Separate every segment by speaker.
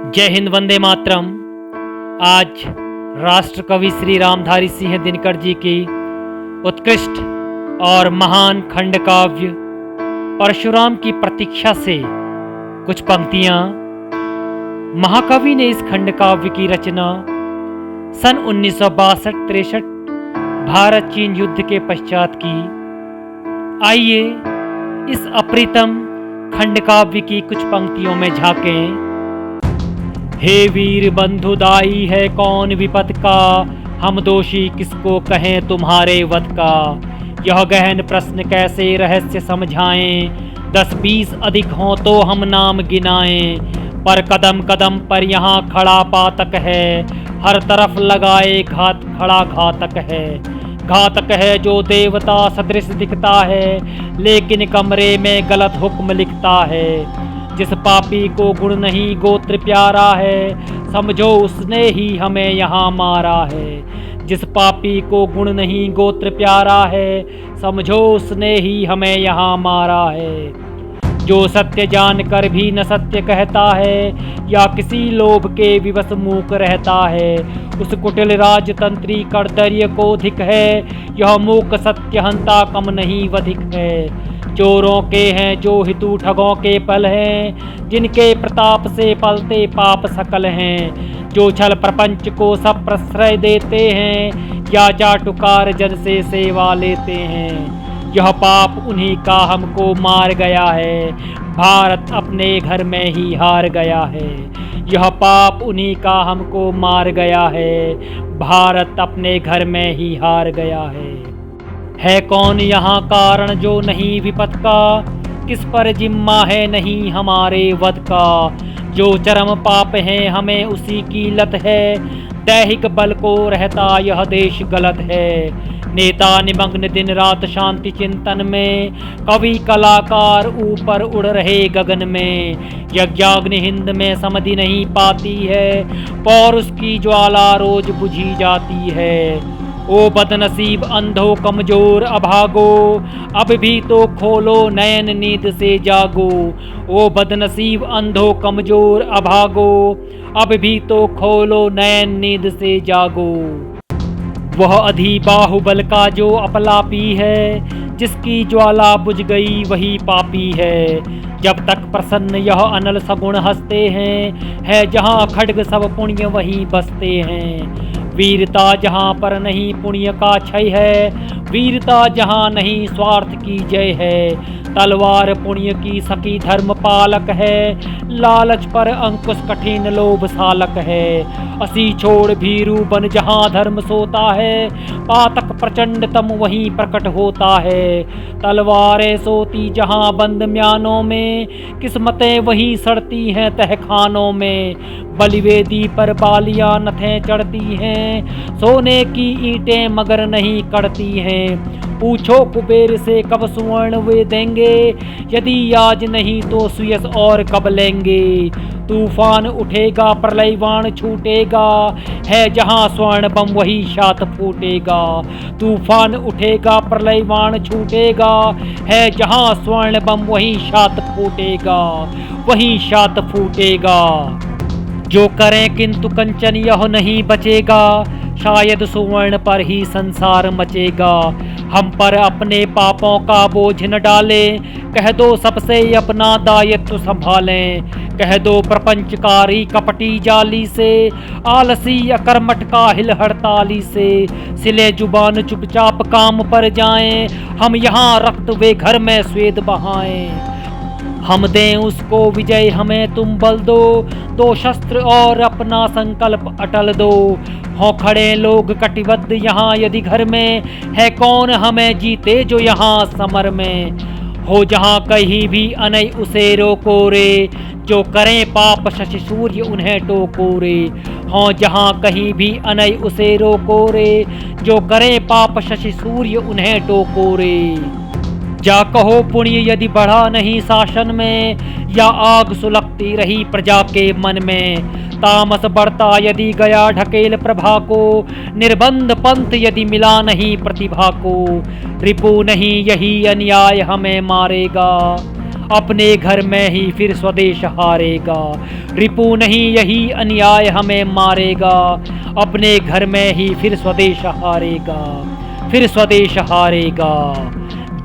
Speaker 1: जय हिंद, वंदे मातरम। आज राष्ट्रकवि श्री रामधारी सिंह दिनकर जी की उत्कृष्ट और महान खंड काव्य परशुराम की प्रतीक्षा से कुछ पंक्तियां। महाकवि ने इस खंड काव्य की रचना सन 1962-63 भारत चीन युद्ध के पश्चात की। आइए इस अप्रितम खंड काव्य की कुछ पंक्तियों में झांकें। हे वीर बंधु, दाई है कौन विपद का, हम दोषी किसको कहें तुम्हारे वध का। यह गहन प्रश्न कैसे रहस्य समझाएं, 10-20 अधिक हों तो हम नाम गिनाएं। पर कदम कदम पर यहाँ खड़ा पातक है, हर तरफ लगाए घात खड़ा घातक है। घातक है जो देवता सदृश दिखता है, लेकिन कमरे में गलत हुक्म लिखता है। जिस पापी को गुण नहीं गोत्र प्यारा है, समझो उसने ही हमें यहाँ मारा है। जिस पापी को गुण नहीं गोत्र प्यारा है, समझो उसने ही हमें यहाँ मारा है। जो सत्य जानकर भी न सत्य कहता है, या किसी लोभ के विवश मूक रहता है, उस कुटिल राजतंत्री कर्तव्य को धिक है। यह मूक सत्यहंता कम नहीं वधिक है। चोरों के हैं जो हितु ठगों के पल हैं, जिनके प्रताप से पलते पाप सकल हैं। जो छल प्रपंच को सब प्रश्रय देते हैं, या चाटुकार जन से सेवा लेते हैं। यह पाप उन्हीं का हमको मार गया है, भारत अपने घर में ही हार गया है। यह पाप उन्हीं का हमको मार गया है, भारत अपने घर में ही हार गया है कौन यहाँ कारण जो नहीं विपद का, किस पर जिम्मा है नहीं हमारे वध का। जो चरम पाप है हमें उसी की लत है, दैहिक बल को रहता यह देश गलत है। नेता निमग्न दिन रात शांति चिंतन में, कवि कलाकार ऊपर उड़ रहे गगन में। यज्ञाग्नि हिंद में समधि नहीं पाती है, पौरुष की ज्वाला रोज बुझी जाती है। ओ बदनसीब अंधो कमजोर अभागो, अब भी तो खोलो नयन नींद से जागो। ओ बदनसीब अंधो कमजोर अभागो, अब भी तो खोलो नयन नींद से जागो। वह अधि बाहुबल का जो अपलापी है, जिसकी ज्वाला बुझ गई वही पापी है। जब तक प्रसन्न यह अनल सगुण हंसते हैं, है जहाँ खड्ग सब पुण्य वहीं बसते हैं। वीरता जहाँ पर नहीं पुण्य का क्षय है, वीरता जहाँ नहीं स्वार्थ की जय है। तलवार पुण्य की सखी धर्म पालक है, लालच पर अंकुश कठिन लोभ सालक है। असी छोड़ भीरू बन जहाँ धर्म सोता है, पातक प्रचंड तम वहीं प्रकट होता है। तलवारें सोती जहाँ बंद म्यानों में, किस्मतें वहीं सड़ती हैं तहखानों में। बलिवेदी पर बालियां नथें चढ़ती हैं, सोने की ईंटें मगर नहीं कड़ती हैं। पूछो कुबेर से कब सुवर्ण वे देंगे, यदि आज नहीं तो सुयस और कब लेंगे। तूफान उठेगा प्रलय बाण छूटेगा, है जहाँ स्वर्ण बम वही शात फूटेगा। तूफान उठेगा प्रलय बाण छूटेगा, है जहाँ स्वर्ण बम वही शात फूटेगा, वही शात फूटेगा। जो करें किंतु कंचन यह नहीं बचेगा, शायद सुवर्ण पर ही संसार मचेगा। हम पर अपने पापों का बोझ न डालें, कह दो सबसे अपना दायित्व संभालें। कह दो प्रपंचकारी कपटी जाली से, आलसी अकर्मठ काहिल हड़ताली से। सिले जुबान चुपचाप काम पर जाएं, हम यहाँ रक्त वे घर में स्वेद बहाएं। हम दें उसको विजय हमें तुम बल दो शस्त्र और अपना संकल्प अटल दो। हो खड़े लोग कटिबद्ध यहाँ यदि घर में, है कौन हमें जीते जो यहाँ समर में। हो जहाँ कहीं भी अनय उसे रोको रे, जो करें पाप शशि सूर्य उन्हें टोको रे। हो जहाँ कहीं भी अनय उसे रोको रे, जो करें पाप शशि सूर्य उन्हें टोको रे। जा कहो पुण्य यदि बढ़ा नहीं शासन में, या आग सुलगती रही प्रजा के मन में। तामस बढ़ता यदि गया ढकेल प्रभा को, निर्बंध पंथ यदि मिला नहीं प्रतिभा को। रिपु नहीं यही अन्याय हमें मारेगा, अपने घर में ही फिर स्वदेश हारेगा। रिपू नहीं यही अन्याय हमें मारेगा, अपने घर में ही फिर स्वदेश हारेगा, फिर स्वदेश हारेगा।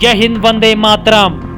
Speaker 1: जय हिंद, वंदे मातरम।